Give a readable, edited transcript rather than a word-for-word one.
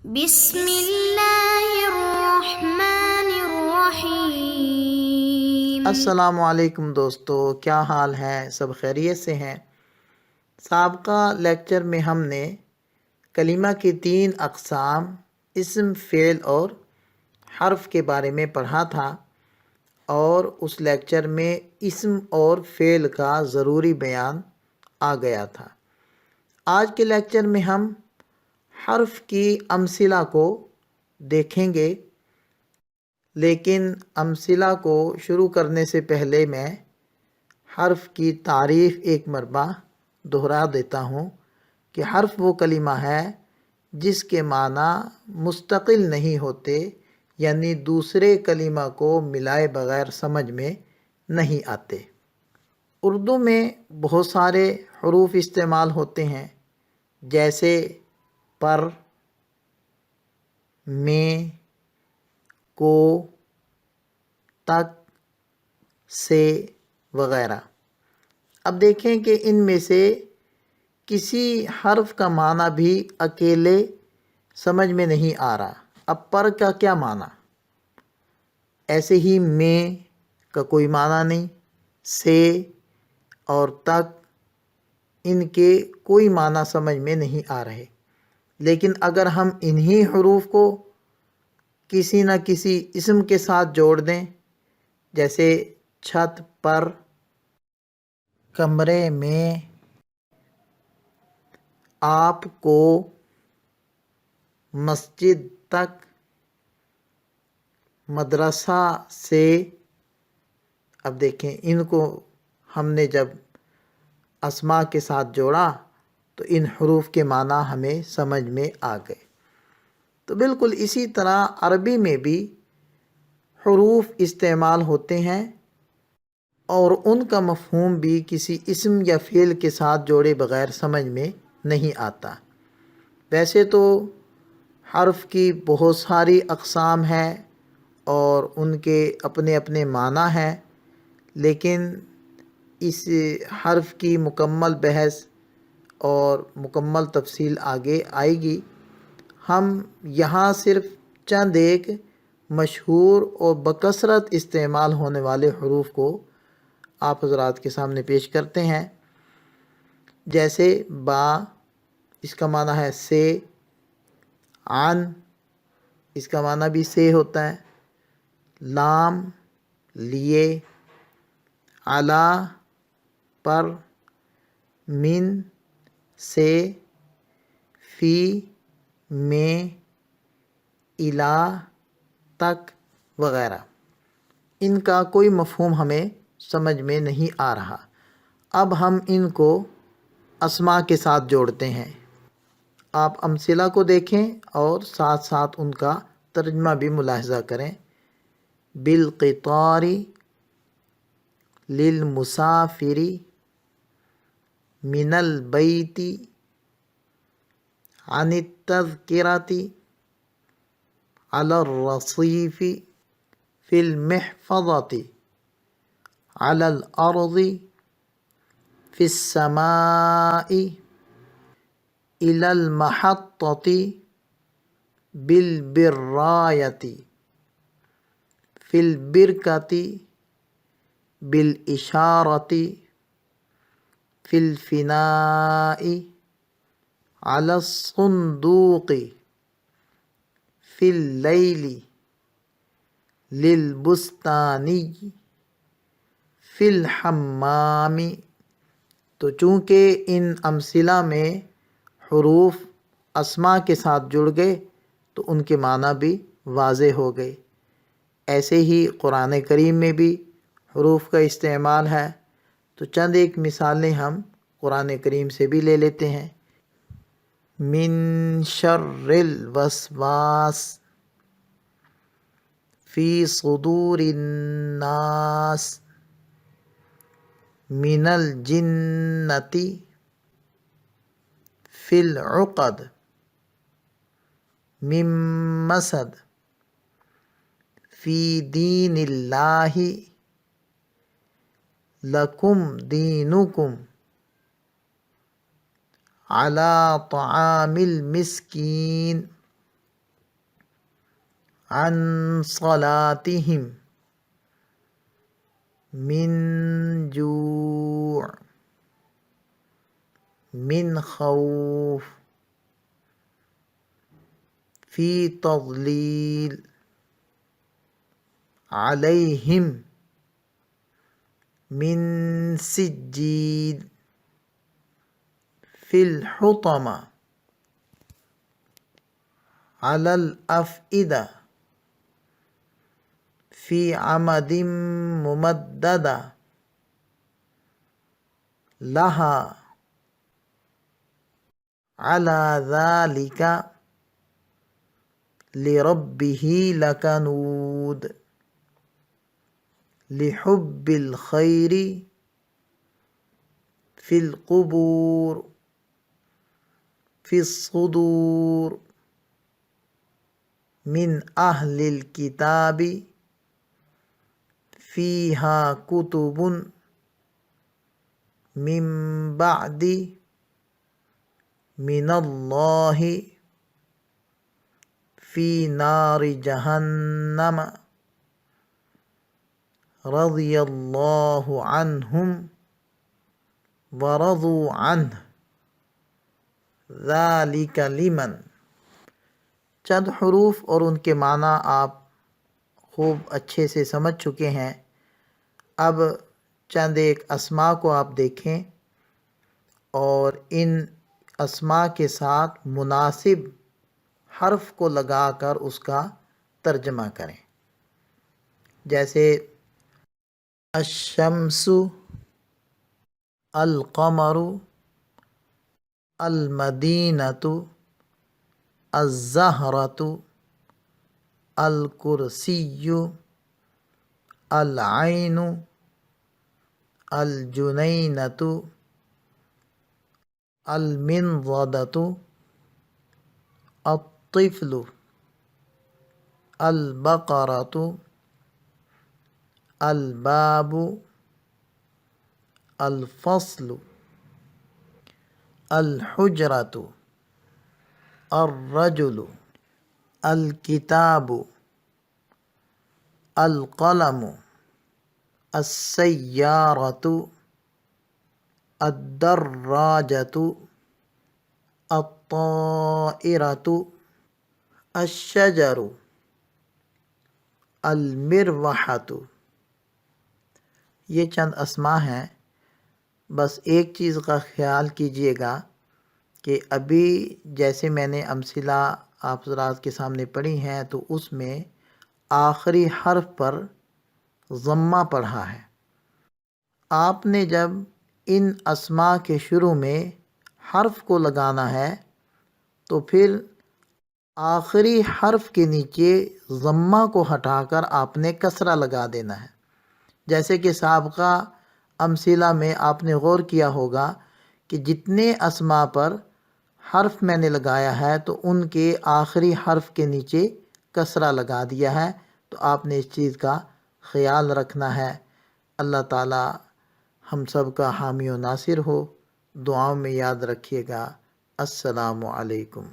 بسم اللہ الرحمن الرحیم۔ السلام علیکم دوستو، کیا حال ہے؟ سب خیریت سے ہیں؟ سابقہ لیکچر میں ہم نے کلمہ کی 3 اقسام اسم، فعل اور حرف کے بارے میں پڑھا تھا، اور اس لیکچر میں اسم اور فعل کا ضروری بیان آ گیا تھا۔ آج کے لیکچر میں ہم حرف کی امثلہ کو دیکھیں گے، لیکن امثلہ کو شروع کرنے سے پہلے میں حرف کی تعریف ایک مرتبہ دہرا دیتا ہوں کہ حرف وہ کلمہ ہے جس کے معنی مستقل نہیں ہوتے، یعنی دوسرے کلمہ کو ملائے بغیر سمجھ میں نہیں آتے۔ اردو میں بہت سارے حروف استعمال ہوتے ہیں، جیسے پر، میں، کو، تک، سے وغیرہ۔ اب دیکھیں کہ ان میں سے کسی حرف کا معنی بھی اکیلے سمجھ میں نہیں آ رہا۔ اب پر کا کیا معنی؟ ایسے ہی میں کا کوئی معنی نہیں، سے اور تک، ان کے کوئی معنی سمجھ میں نہیں آ رہے۔ لیکن اگر ہم انہی حروف کو کسی نہ کسی اسم کے ساتھ جوڑ دیں، جیسے چھت پر، کمرے میں، آپ کو، مسجد تک، مدرسہ سے، اب دیکھیں ان کو ہم نے جب اسماء کے ساتھ جوڑا تو ان حروف کے معنی ہمیں سمجھ میں آ گئے۔ تو بالکل اسی طرح عربی میں بھی حروف استعمال ہوتے ہیں، اور ان کا مفہوم بھی کسی اسم یا فعل کے ساتھ جوڑے بغیر سمجھ میں نہیں آتا۔ ویسے تو حرف کی بہت ساری اقسام ہیں اور ان کے اپنے اپنے معنی ہیں، لیکن اس حرف کی مکمل بحث اور مکمل تفصیل آگے آئے گی۔ ہم یہاں صرف چند ایک مشہور اور بکثرت استعمال ہونے والے حروف کو آپ حضرات کے سامنے پیش کرتے ہیں، جیسے با، اس کا معنی ہے سے، عن، اس کا معنی بھی سے ہوتا ہے، لام، لیے، علی، پر، من، سے، فی، میں، الی، تک وغیرہ۔ ان کا کوئی مفہوم ہمیں سمجھ میں نہیں آ رہا۔ اب ہم ان کو اسماء کے ساتھ جوڑتے ہیں۔ آپ امثلہ کو دیکھیں اور ساتھ ساتھ ان کا ترجمہ بھی ملاحظہ کریں۔ بالقطار، للمسافر، من البیت، عن التذکرۃ، علی الرصیف، فی المحفظۃ، علی الارض، فی السماء، الی المحطۃ، بالبرایۃ، فی البرکۃ، بالاشارۃ، فی الفناء، علی الصندوق، فی اللیل، للبستانی، فی الحمام۔ تو چونکہ ان امثلہ میں حروف اسماء کے ساتھ جڑ گئے تو ان کے معنی بھی واضح ہو گئے۔ ایسے ہی قرآن کریم میں بھی حروف کا استعمال ہے، تو چند ایک مثالیں ہم قرآن کریم سے بھی لے لیتے ہیں۔ من شر الوسواس فی صدور الناس، من الجنۃ، فی العقد، من مسد، فی دین اللہ، لکم دینکم، علی طعام المسکین۔ عن صلاتهم من جوع من خوف في تضليل عليهم من سجيل في الحطمة على الأفئدة في عمد ممددة لها على ذلك لربه لكنود لحب الخير في القبور في الصدور من أهل الكتاب فيها كتب من بعد من الله في نار جهنم رضي الله عنهم ورضوا عنه ذلك لمن. چند حروف اور ان کے معنی آپ خوب اچھے سے سمجھ چکے ہیں. اب چند ایک اسماء کو آپ دیکھیں اور ان اسماء کے ساتھ مناسب حرف کو لگا کر اس کا ترجمہ کریں. جیسے الشمس، القمر، المدینۃ، الزہرۃ، الکرسی، العین، الجنینۃ، المنضدۃ، الطفل، البقرۃ، الباب، الفصل، الحجرۃ، الرجل، الکتاب، القلم، السیارۃ، الدراجۃ، الطائرۃ، الشجر، المروحۃ. یہ چند اسماء ہیں. بس ایک چیز کا خیال کیجئے گا کہ ابھی جیسے میں نے امثلہ آپ حضرات کے سامنے پڑھی ہیں تو اس میں آخری حرف پر ضمہ پڑھا ہے. آپ نے جب ان اسماء کے شروع میں حرف کو لگانا ہے تو پھر آخری حرف کے نیچے ضمہ کو ہٹا کر آپ نے کسرہ لگا دینا ہے. جیسے کہ سابقہ امثلہ میں آپ نے غور کیا ہوگا کہ جتنے اسماء پر حرف میں نے لگایا ہے تو ان کے آخری حرف کے نیچے کسرہ لگا دیا ہے. تو آپ نے اس چیز کا خیال رکھنا ہے. اللہ تعالی ہم سب کا حامی و ناصر ہو. دعاؤں میں یاد رکھیے گا. السلام علیکم.